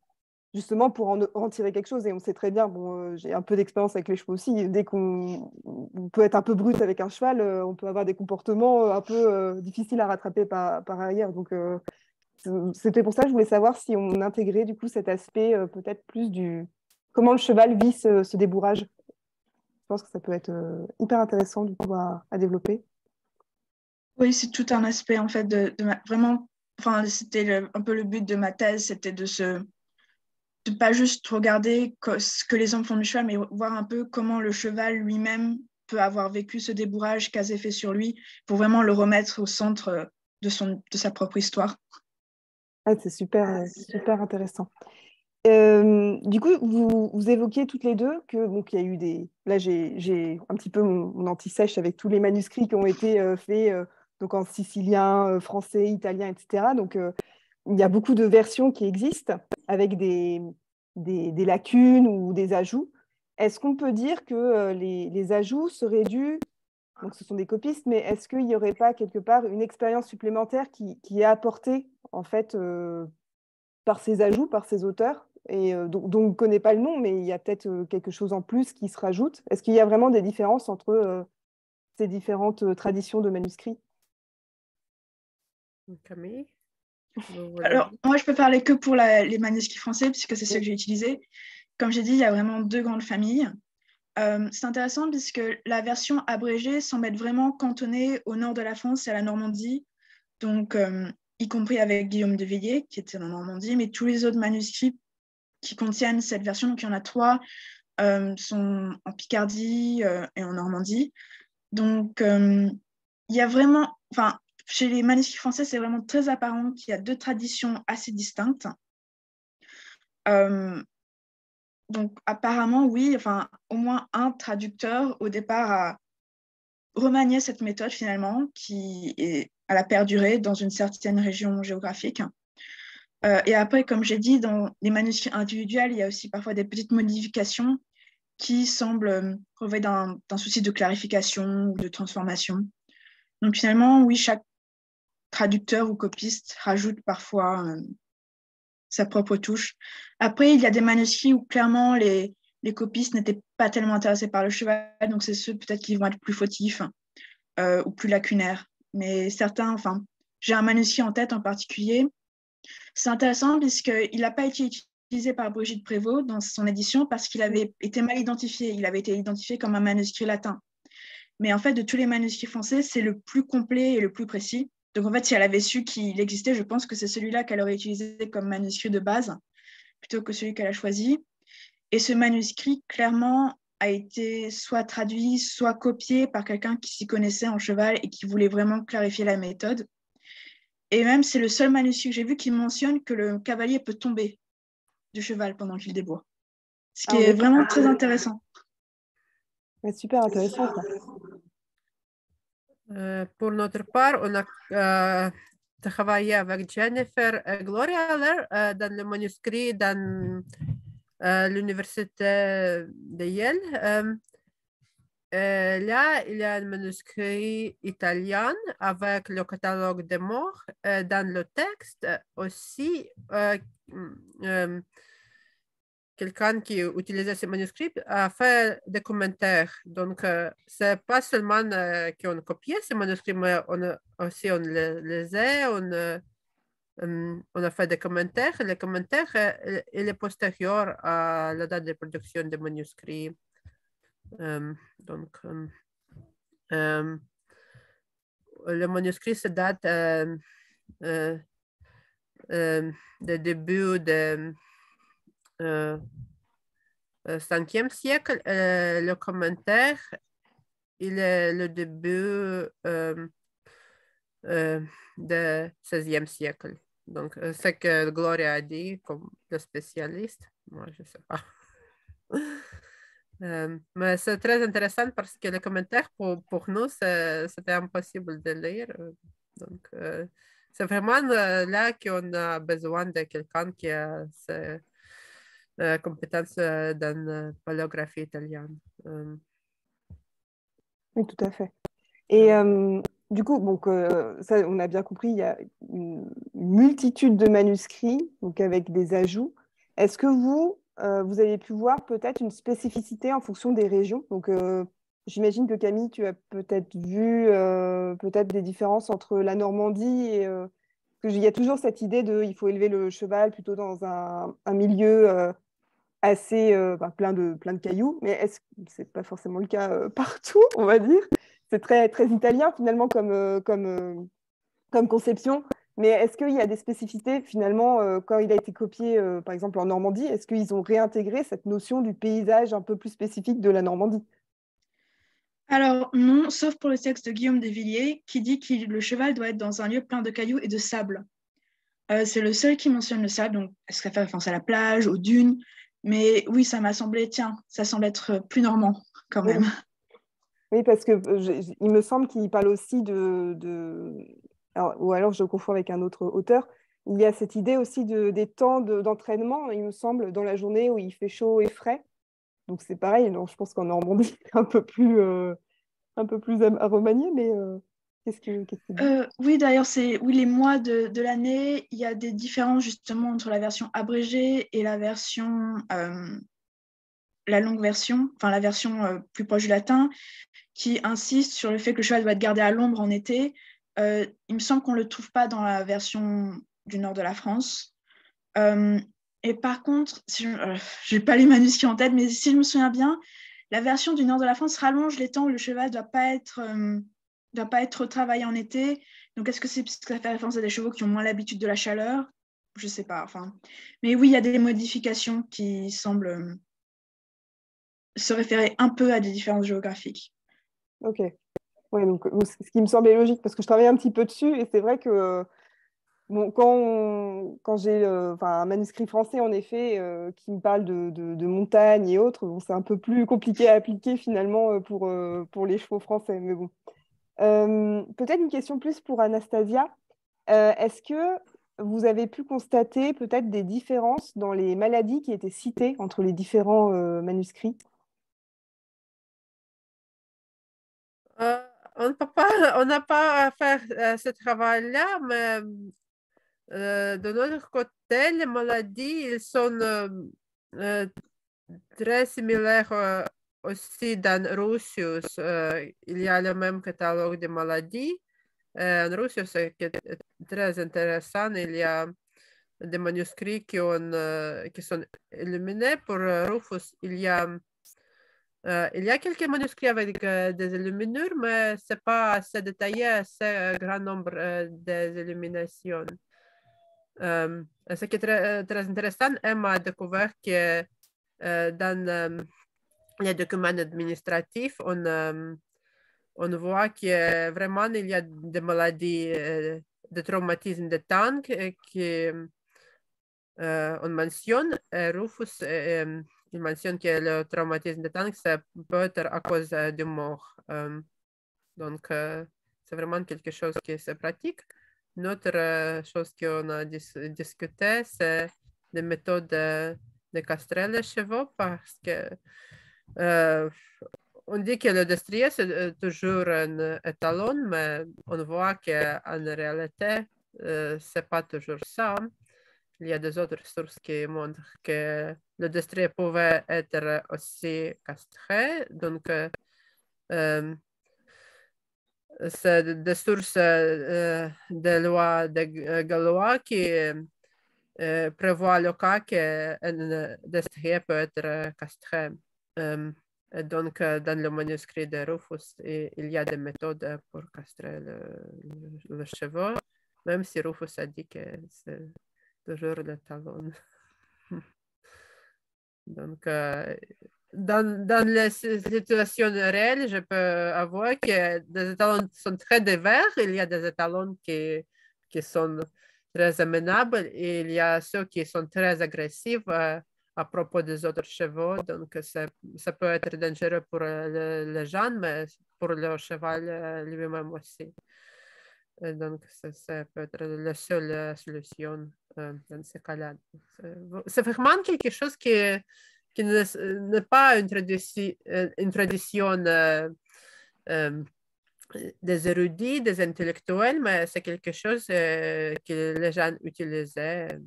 justement pour en tirer quelque chose. Et on sait très bien, bon, j'ai un peu d'expérience avec les chevaux aussi, dès qu'on peut être un peu brut avec un cheval, on peut avoir des comportements un peu difficiles à rattraper par ailleurs. Donc, c'était pour ça que je voulais savoir si on intégrait du coup cet aspect peut-être plus du comment le cheval vit ce débourrage. Je pense que ça peut être hyper intéressant du coup à développer. Oui, c'est tout un aspect en fait vraiment. Enfin, c'était un peu le but de ma thèse, c'était de pas juste regarder ce que les hommes font du cheval, mais voir un peu comment le cheval lui-même peut avoir vécu ce débourrage, quels effets sur lui, pour vraiment le remettre au centre de sa propre histoire. Ah, c'est super intéressant. Du coup, vous évoquiez toutes les deux que donc il y a eu des. Là, j'ai un petit peu mon anti-sèche avec tous les manuscrits qui ont été faits donc en sicilien, français, italien, etc. Donc, il y a beaucoup de versions qui existent avec des lacunes ou des ajouts. est-ce qu'on peut dire que les ajouts seraient dus, donc ce sont des copistes, mais est-ce qu'il n'y aurait pas quelque part une expérience supplémentaire qui est apportée en fait par ces ajouts, par ces auteurs, et dont on ne connaît pas le nom, mais il y a peut-être quelque chose en plus qui se rajoute. Est-ce qu'il y a vraiment des différences entre ces différentes traditions de manuscrits? Camille, vous voulez Alors, dire? moi, je peux parler que pour les manuscrits français, puisque c'est ceux que j'ai utilisés. Comme j'ai dit, il y a vraiment deux grandes familles. C'est intéressant puisque la version abrégée semble être vraiment cantonnée au nord de la France et à la Normandie, donc y compris avec Guillaume de Villiers, qui était en Normandie, mais tous les autres manuscrits qui contiennent cette version, donc il y en a 3, sont en Picardie et en Normandie. Donc, il y a vraiment, enfin, chez les manuscrits français, c'est vraiment très apparent qu'il y a deux traditions assez distinctes. Donc, apparemment, oui, enfin, au moins un traducteur, au départ, a remanié cette méthode, finalement, elle a perduré dans une certaine région géographique. Et après, comme j'ai dit, dans les manuscrits individuels, il y a aussi parfois des petites modifications qui semblent relever d'un souci de clarification ou de transformation. Donc, finalement, oui, chaque traducteur ou copiste rajoute parfois sa propre touche. Après, il y a des manuscrits où clairement les copistes n'étaient pas tellement intéressés par le cheval, donc c'est ceux peut-être qui vont être plus fautifs ou plus lacunaires. Mais certains, enfin, j'ai un manuscrit en tête en particulier. C'est intéressant puisqu'il n'a pas été utilisé par Brigitte Prévost dans son édition parce qu'il avait été mal identifié. Il avait été identifié comme un manuscrit latin. Mais en fait, de tous les manuscrits français, c'est le plus complet et le plus précis. Donc en fait, si elle avait su qu'il existait, je pense que c'est celui-là qu'elle aurait utilisé comme manuscrit de base, plutôt que celui qu'elle a choisi. Et ce manuscrit, clairement, a été soit traduit, soit copié par quelqu'un qui s'y connaissait en cheval et qui voulait vraiment clarifier la méthode. Et même, c'est le seul manuscrit que j'ai vu qui mentionne que le cavalier peut tomber du cheval pendant qu'il déboie. Ce qui est vraiment très intéressant. Ouais, super intéressant, ça. Pour notre part, on a travaillé avec Jennifer et Gloria Aller dans le manuscrit dans l'université de Yale. Là, il y a un manuscrit italien avec le catalogue des morts. Dans le texte aussi, quelqu'un qui utilisait ce manuscrit a fait des commentaires. Donc, c'est pas seulement qu'on copiait ces manuscrits, mais aussi on les lisait, on a fait des commentaires. Les commentaires, il est postérieur à la date de production des manuscrits. Donc, le manuscrit se date du début du 5e siècle. Le commentaire, il est le début du 16e siècle. Donc, ce que Gloria a dit comme le spécialiste, moi, je ne sais pas. Mais c'est très intéressant parce que les commentaires, pour nous, c'était impossible de lire. Donc, c'est vraiment là qu'on a besoin de quelqu'un qui a ces compétences dans la paléographie italienne. Oui, tout à fait. Et du coup, donc, ça, on a bien compris, il y a une multitude de manuscrits, donc avec des ajouts. Est-ce que vous avez pu voir peut-être une spécificité en fonction des régions? Donc, j'imagine que Camille, tu as peut-être vu peut-être des différences entre la Normandie et... parce qu'il y a toujours cette idée de il faut élever le cheval plutôt dans un milieu assez plein de cailloux, mais est-ce que c'est pas forcément le cas partout, on va dire? C'est très, très italien finalement comme conception. Mais est-ce qu'il y a des spécificités finalement quand il a été copié par exemple en Normandie, est-ce qu'ils ont réintégré cette notion du paysage un peu plus spécifique de la Normandie? Alors non, sauf pour le texte de Guillaume de Villiers qui dit que le cheval doit être dans un lieu plein de cailloux et de sable. C'est le seul qui mentionne le sable, donc est-ce qu'elle fait référence à la plage, aux dunes? Mais oui, ça m'a semblé, tiens, ça semble être plus normand quand même. Oui, oui, parce que il me semble qu'il parle aussi ou alors je confonds avec un autre auteur. Il y a cette idée aussi des temps d'entraînement, il me semble, dans la journée où il fait chaud et frais. Donc c'est pareil, non, je pense qu'en Normandie, c'est un peu plus à remanier, mais qu'est-ce que tu dis? Oui, d'ailleurs, oui, les mois de l'année, il y a des différences justement entre la version abrégée et la longue version, enfin la version plus proche du latin, qui insiste sur le fait que le cheval doit être gardé à l'ombre en été. Il me semble qu'on ne le trouve pas dans la version du nord de la France. Euh, et par contre, je n'ai pas les manuscrits en tête, mais si je me souviens bien, la version du nord de la France rallonge les temps où le cheval ne doit pas être travaillé en été. Donc, est-ce que c'est parce que ça fait référence à des chevaux qui ont moins l'habitude de la chaleur? Je ne sais pas. Enfin. Mais oui, il y a des modifications qui semblent se référer un peu à des différences géographiques. Ok. Ouais, donc ce qui me semblait logique, parce que je travaillais un petit peu dessus, et c'est vrai que bon, quand j'ai enfin, un manuscrit français, en effet, qui me parle de montagne et autres, bon, c'est un peu plus compliqué à appliquer finalement pour les chevaux français. Mais bon. Peut-être une question plus pour Anastasia. Est-ce que vous avez pu constater peut-être des différences dans les maladies qui étaient citées entre les différents manuscrits? Euh, on n'a pas à faire ce travail-là, mais de notre côté, les maladies, ils sont euh, très similaires aussi dans Russius. Il y a le même catalogue de maladies. En Russius, c'est très intéressant. Il y a des manuscrits qui sont illuminés. Pour Rufus, il y a quelques manuscrits avec des illuminures, mais ce n'est pas assez détaillé, assez grand nombre des illuminations. Ce qui est très intéressant, Emma a découvert que dans les documents administratifs, on voit que vraiment il y a des maladies de traumatisme de tank qu'on mentionne. Rufus, il mentionne que le traumatisme de tank, ça peut être à cause de mort. Donc, c'est vraiment quelque chose qui se pratique. Une autre chose qu'on a discuté, c'est des méthodes de castrer les chevaux parce que on dit que le destrier, c'est toujours un étalon, mais on voit qu'en réalité, ce n'est pas toujours ça. Il y a des autres sources qui montrent que le destrier pouvait être aussi castré. Donc, c'est des sources de loi de Galois qui prévoit le cas qu'un destrier peut être castré. Donc, dans le manuscrit de Rufus, il y a des méthodes pour castrer le cheveu, même si Rufus a dit que c'est toujours le talon. Donc, dans les situations réelles, je peux avouer que des étalons sont très divers. Il y a des étalons qui sont très amenables et il y a ceux qui sont très agressifs à propos des autres chevaux. Donc, ça peut être dangereux pour les gens, mais pour le cheval lui-même aussi. Et donc, ça peut être la seule solution dans ce cas-là. C'est vraiment quelque chose qui n'est pas une tradition des érudits, des intellectuels, mais c'est quelque chose que les gens utilisaient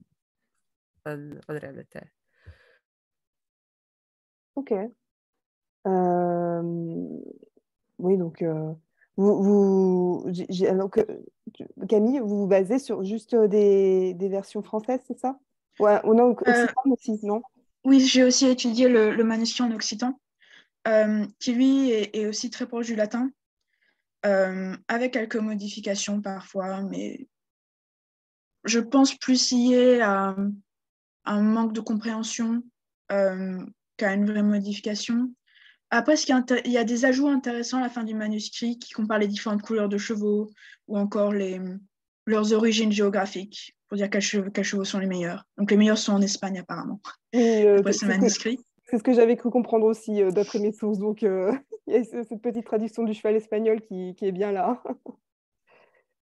en réalité. Ok. Euh, oui, donc, alors Camille, vous vous basez sur juste des versions françaises, c'est ça? Ouais, on a occitan aussi, non? Oui, j'ai aussi étudié le manuscrit en occitan, qui lui est aussi très proche du latin, avec quelques modifications parfois, mais je pense plus lié à un manque de compréhension qu'à une vraie modification. Après, il y a des ajouts intéressants à la fin du manuscrit qui comparent les différentes couleurs de chevaux ou encore leurs origines géographiques pour dire quels chevaux sont les meilleurs. Donc les meilleurs sont en Espagne apparemment, Oui, d'après ce manuscrit. c'est ce que j'avais cru comprendre aussi d'après mes sources. Donc, il y a cette petite traduction du cheval espagnol qui est bien là.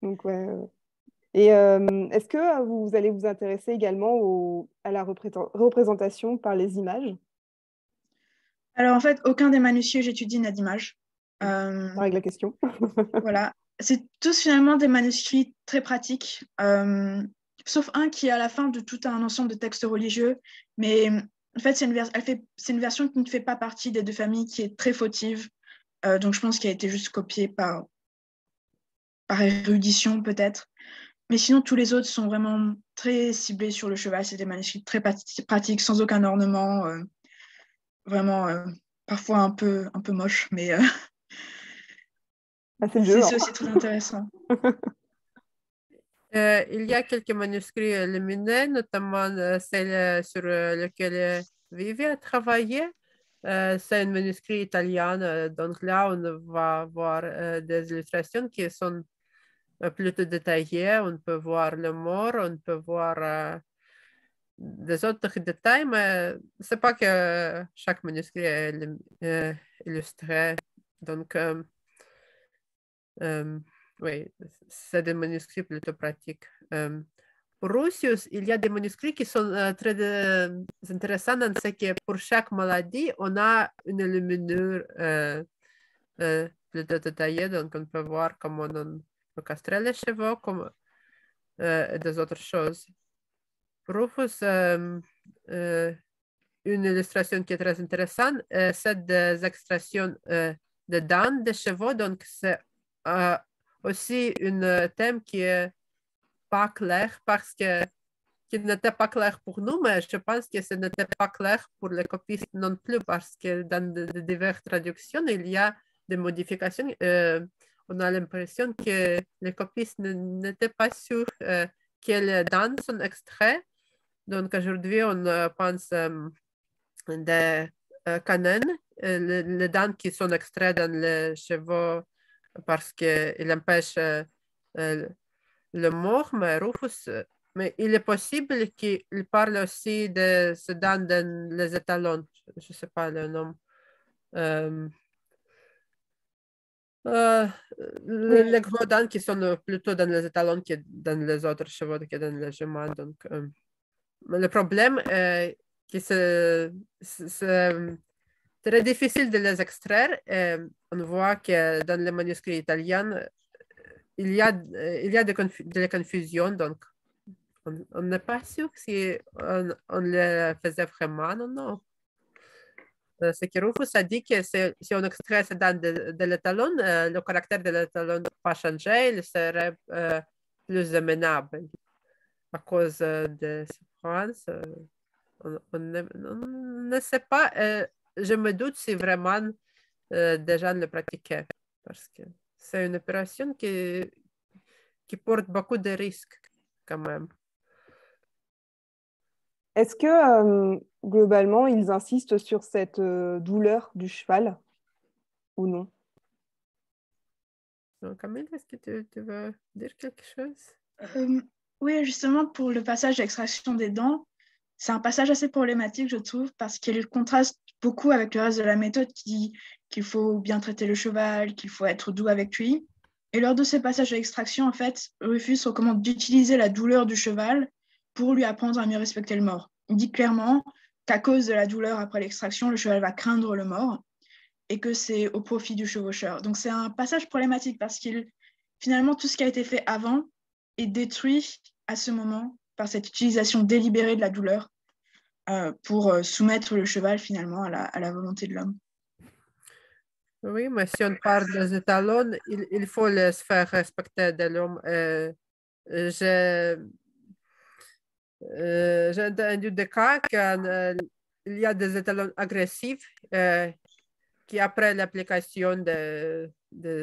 Donc, ouais. Et est-ce que vous allez vous intéresser également à la représentation par les images? Alors, en fait, aucun des manuscrits que j'étudie n'a d'image. Ça règle la question. Voilà. C'est tous finalement des manuscrits très pratiques, sauf un qui est à la fin de tout un ensemble de textes religieux. Mais en fait, c'est une version qui ne fait pas partie des deux familles, qui est très fautive. Donc, je pense qu'elle a été juste copiée par érudition, peut-être. Mais sinon, tous les autres sont vraiment très ciblés sur le cheval. C'est des manuscrits très pratiques, sans aucun ornement. Vraiment, parfois un peu moche, mais Ah, c'est le jeu. c'est aussi très intéressant. Il y a quelques manuscrits lumineux, notamment celle sur lequel Vivi a travaillé. C'est un manuscrit italien, donc là, on va voir des illustrations qui sont plutôt détaillées. On peut voir le mort, on peut voir des autres détails, mais c'est pas que chaque manuscrit est illustré. Donc, oui, c'est des manuscrits plutôt pratiques. Pour Russius, il y a des manuscrits qui sont très intéressants dans ce que pour chaque maladie, on a une luminure plutôt détaillée, donc on peut voir comment on peut castrer les chevaux et des autres choses. Pour Rufus, une illustration qui est très intéressante, c'est des extractions de dents de chevaux, donc c'est aussi un thème qui est pas clair parce que qui n'était pas clair pour nous, mais je pense que ce n'était pas clair pour les copistes non plus parce que dans de diverses traductions, il y a des modifications. On a l'impression que les copistes n'étaient pas sûrs quelles dents sont extraites. Donc aujourd'hui, on pense des canines, les dents qui sont extraites dans les chevaux parce qu'ils empêchent le mort, mais Rufus, mais il est possible qu'il parle aussi de ce dents dans les étalons. Je ne sais pas le nom. Les gros dents qui sont plutôt dans les étalons que dans les autres chevaux, que dans les juments. Donc, le problème est que c'est très difficile de les extraire. On voit que dans les manuscrits italiens, il y a de la confusion, donc on n'est pas sûr si on le faisait vraiment ou non. Ce que Rufus a dit que si on extrait ces dents de l'étalon, le caractère de l'étalon n'a pas changé, il serait plus amenable à cause de souffrance. On ne sait pas. Je me doute si vraiment des gens le pratiquaient parce que c'est une opération qui porte beaucoup de risques quand même. Est-ce que globalement, ils insistent sur cette douleur du cheval ou non? Donc, Camille, est-ce que tu veux dire quelque chose? Oui, justement, pour le passage d'extraction des dents, c'est un passage assez problématique, je trouve, parce qu'il contraste beaucoup avec le reste de la méthode qui dit qu'il faut bien traiter le cheval, qu'il faut être doux avec lui. Et lors de ces passages d'extraction, en fait, Rufus recommande d'utiliser la douleur du cheval pour lui apprendre à mieux respecter le mort. Il dit clairement qu'à cause de la douleur après l'extraction, le cheval va craindre le mort et que c'est au profit du chevaucheur. Donc c'est un passage problématique parce qu'il finalement tout ce qui a été fait avant est détruit à ce moment par cette utilisation délibérée de la douleur pour soumettre le cheval finalement à la volonté de l'homme. Oui, mais si on parle des étalons, il faut les faire respecter de l'homme. J'ai entendu des cas qu'il y a des étalons agressifs qui, après l'application de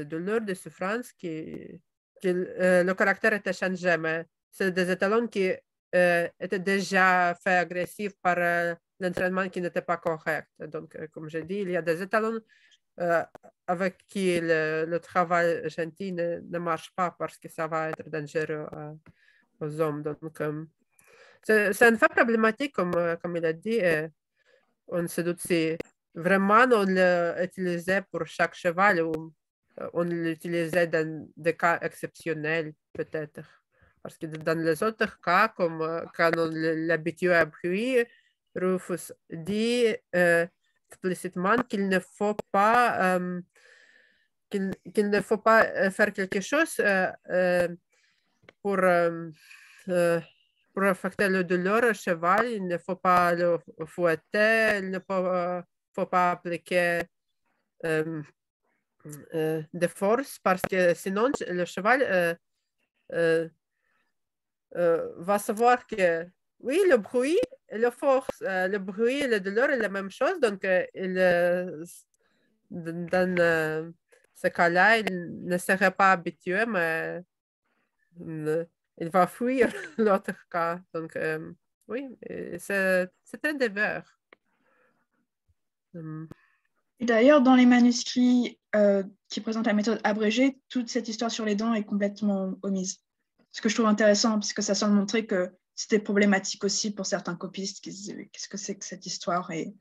douleur, de souffrance, le caractère était changé. Mais c'est des étalons qui étaient déjà faits agressifs par l'entraînement qui n'était pas correct. Donc, comme je dis, il y a des étalons avec qui le travail gentil ne marche pas parce que ça va être dangereux aux hommes. Donc, c'est une fait problématique, comme il a dit. On se doute si vraiment on l'utilisait pour chaque cheval ou on l'utilisait dans des cas exceptionnels, peut-être. Parce que dans les autres cas, comme quand on l'habitue à bruit, Rufus dit explicitement qu'il ne faut pas, qu'il ne faut pas faire quelque chose pour, pour affecter le douleur au cheval. Il ne faut pas le fouetter, il ne faut pas appliquer de force parce que sinon le cheval va savoir que oui, le bruit et la force, le bruit et la douleur est la même chose. Donc, dans ce cas-là, il ne serait pas habitué, mais il va fuir l'autre cas. Donc, oui, c'est un devoir. Et d'ailleurs, dans les manuscrits qui présentent la méthode abrégée, toute cette histoire sur les dents est complètement omise. Ce que je trouve intéressant, puisque ça semble montrer que c'était problématique aussi pour certains copistes qui se disaient qu'est-ce que c'est que cette histoire et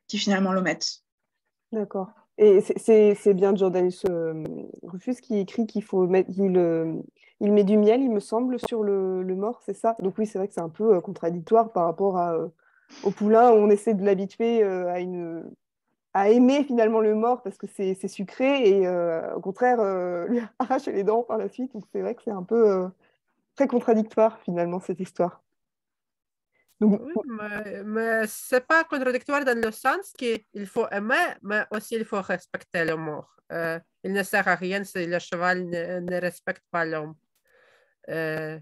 qui finalement l'omettent. D'accord. Et c'est bien Jordanus Rufus qui écrit qu'il faut mettre, il met du miel, il me semble, sur le mort, c'est ça? Donc oui, c'est vrai que c'est un peu contradictoire par rapport au poulain où on essaie de l'habituer à aimer finalement le mort parce que c'est sucré et au contraire lui arracher les dents par la suite. Donc c'est vrai que c'est un peu très contradictoire finalement cette histoire. Donc, oui, mais ce n'est pas contradictoire dans le sens qu'il faut aimer, mais aussi il faut respecter le mort. Il ne sert à rien si le cheval ne respecte pas l'homme.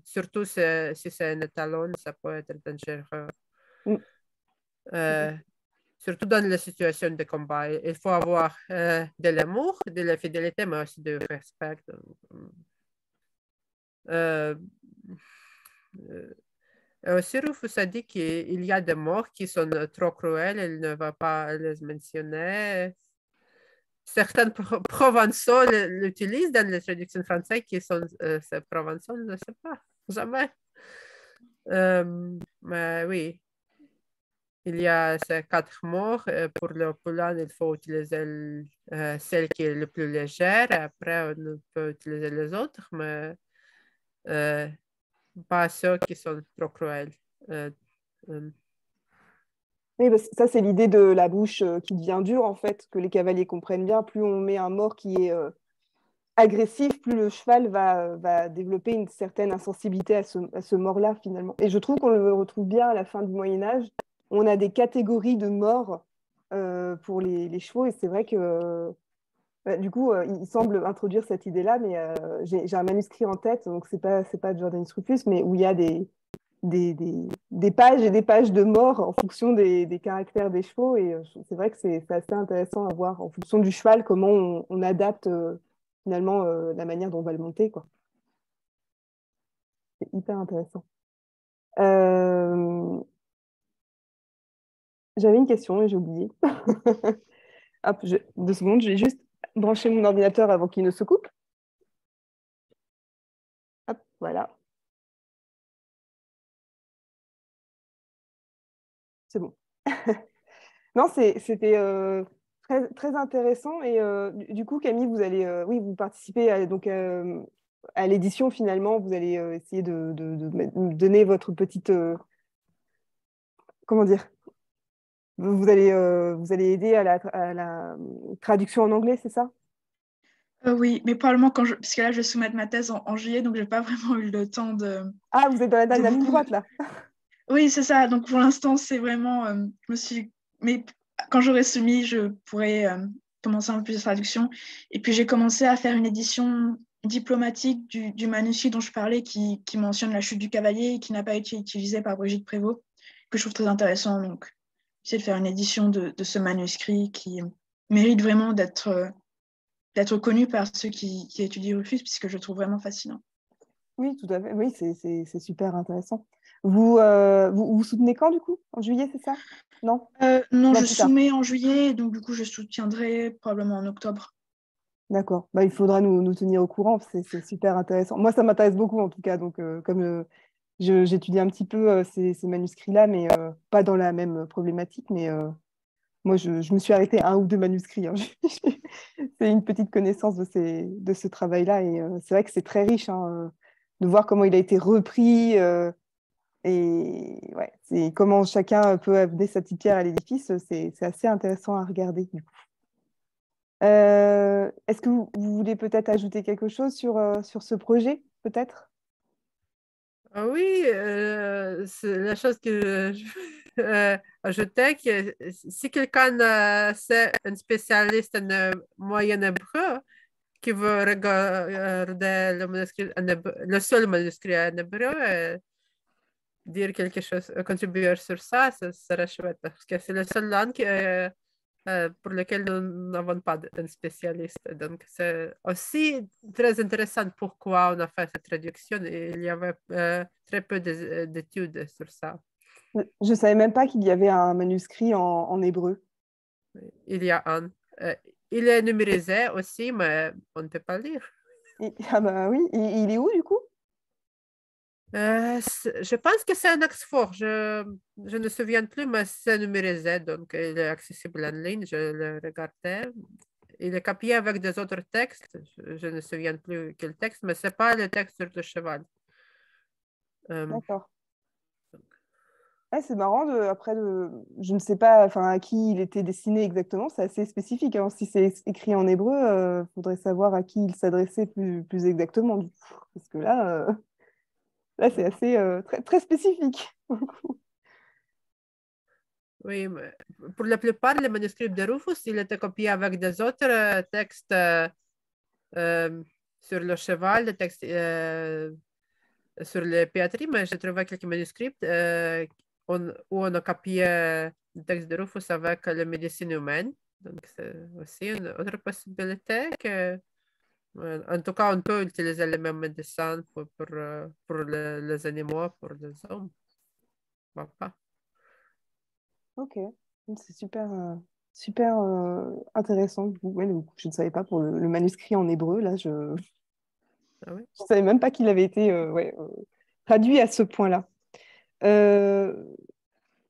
Surtout si c'est un étalon, ça peut être dangereux. Surtout dans les situations de combat. Il faut avoir de l'amour, de la fidélité, mais aussi du respect. Aussi, Rufus a dit qu'il y a des morts qui sont trop cruels, il ne va pas les mentionner. Certains provençaux l'utilisent dans les traductions françaises qui sont ces provençaux, je ne sais pas, jamais. Mais oui, il y a ces 4 morts. Pour le poulain, il faut utiliser celle qui est le plus légère. Après, on peut utiliser les autres, mais pas ceux qui sont trop cruels. Oui, ça, c'est l'idée de la bouche qui devient dure, en fait, que les cavaliers comprennent bien. Plus on met un mort qui est agressif, plus le cheval va développer une certaine insensibilité à ce mort-là, finalement. Et je trouve qu'on le retrouve bien à la fin du Moyen-Âge. On a des catégories de morts pour les chevaux, et c'est vrai que du coup, il semble introduire cette idée-là, mais j'ai un manuscrit en tête, donc c'est pas Jordanus Rufus, mais où il y a des pages et des pages de morts en fonction des caractères des chevaux. Et c'est vrai que c'est assez intéressant à voir en fonction du cheval comment on adapte finalement la manière dont on va le monter, quoi. C'est hyper intéressant. J'avais une question et j'ai oublié. Hop, 2 secondes, je vais juste brancher mon ordinateur avant qu'il ne se coupe. Hop, voilà. C'est bon. Non, c'était très, très intéressant. Et du coup, Camille, vous allez, oui, vous participez donc, à l'édition finalement. Vous allez essayer de donner votre petite. Comment dire? Vous allez aider à la traduction en anglais, c'est ça? Oui, mais probablement parce que là, je vais soumettre ma thèse en juillet, donc je n'ai pas vraiment eu le temps de... Ah, vous êtes dans la ligne droite, là. Oui, c'est ça. Donc, pour l'instant, c'est vraiment... Mais quand j'aurai soumis, je pourrai commencer un peu plus de traduction. Et puis, j'ai commencé à faire une édition diplomatique du manuscrit dont je parlais qui mentionne la chute du cavalier et qui n'a pas été utilisé par Brigitte Prévost, que je trouve très intéressant. Donc, j'essaie de faire une édition de ce manuscrit qui mérite vraiment d'être connu par ceux qui étudient Rufus, puisque je le trouve vraiment fascinant. Oui, tout à fait. Oui, c'est super intéressant. Vous soutenez quand, du coup? En juillet, c'est ça? Non? Non, Non, je plus tard. soumets en juillet, donc du coup, je soutiendrai probablement en octobre. D'accord. Bah, il faudra nous tenir au courant. C'est super intéressant. Moi, ça m'intéresse beaucoup, en tout cas. Donc, comme j'étudie un petit peu ces manuscrits-là, mais pas dans la même problématique. Mais moi, je me suis arrêtée à 1 ou 2 manuscrits, hein. C'est une petite connaissance de ce travail-là. Et c'est vrai que c'est très riche, hein, de voir comment il a été repris. Et ouais, c'est comment chacun peut amener sa petite pierre à l'édifice, c'est assez intéressant à regarder. Du coup. Est-ce que vous voulez peut-être ajouter quelque chose sur ce projet, peut-être? Ah oui, c'est la chose que je ajoutais, que si quelqu'un c'est un spécialiste en moyen hébreu, qui veut regarder le manuscrit le seul manuscrit en hébreu, dire quelque chose, contribuer sur ça, ça serait chouette, parce que c'est la seule langue pour laquelle nous n'avons pas un spécialiste. Donc, c'est aussi très intéressant pourquoi on a fait cette traduction. Il y avait très peu d'études sur ça. Je ne savais même pas qu'il y avait un manuscrit en hébreu. Il y a un. Il est numérisé aussi, mais on ne peut pas lire. Ah bah oui, il est où du coup? Je pense que c'est un Oxford. Je ne me souviens plus, mais c'est numérisé, donc il est accessible en ligne. Je le regardais. Il est copié avec des autres textes. Je ne me souviens plus quel texte, mais ce n'est pas le texte sur le cheval. D'accord. Ouais, c'est marrant, je ne sais pas enfin, à qui il était destiné exactement, c'est assez spécifique. Hein. Si c'est écrit en hébreu, il faudrait savoir à qui il s'adressait plus exactement. Du coup. Parce que là c'est assez très, très spécifique. Oui, mais pour la plupart, les manuscrits de Rufus, il était copié avec des autres textes euh, sur le cheval, des textes sur les péatries, mais j'ai trouvé quelques manuscrits où on a copié le texte de Rufus avec la médecine humaine. Donc, c'est aussi une autre possibilité que, en tout cas, on peut utiliser les mêmes médecins pour les animaux, pour les hommes. Pourquoi pas? Ok, c'est super intéressant. Du coup. Ouais, je ne savais pas pour le manuscrit en hébreu, là, je ne Ah oui? savais même pas qu'il avait été traduit à ce point-là. Euh,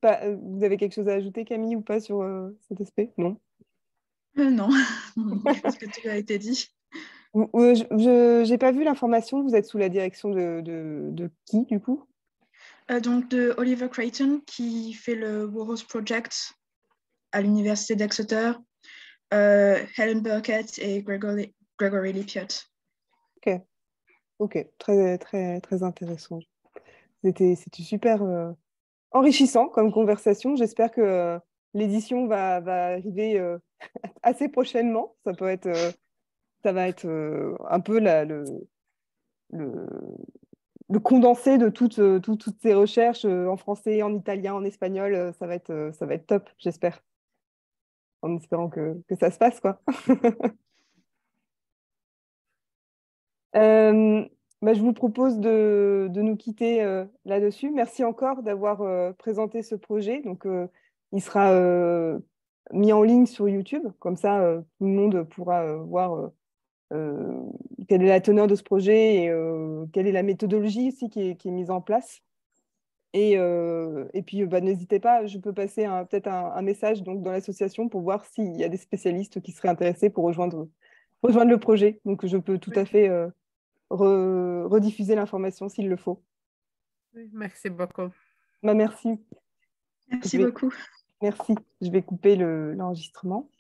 Vous avez quelque chose à ajouter, Camille, ou pas sur cet aspect? Non? Non. Je pense que tout a été dit. Je n'ai pas vu l'information. Vous êtes sous la direction de qui, du coup? Donc de Oliver Creighton qui fait le Burroughs Project à l'université d'Exeter, Helen Burkett et Gregory Lippiott. Ok, ok, très, très, très intéressant. C'était super enrichissant comme conversation. J'espère que l'édition va arriver assez prochainement. Ça va être un peu le, le condensé de toutes ces recherches en français, en italien, en espagnol. Ça va être top, j'espère, en espérant que ça se passe, quoi. Euh, Bah, je vous propose de nous quitter là-dessus. Merci encore d'avoir présenté ce projet. Donc, il sera mis en ligne sur YouTube. Comme ça, tout le monde pourra voir quelle est la teneur de ce projet et quelle est la méthodologie aussi qui est mise en place. Et puis, bah, n'hésitez pas, je peux passer peut-être un message donc, dans l'association pour voir s'il y a des spécialistes qui seraient intéressés pour rejoindre le projet. Donc, je peux tout à fait rediffuser l'information s'il le faut. Oui, merci beaucoup. Bah, merci. Merci beaucoup. Merci. Je vais couper l'enregistrement.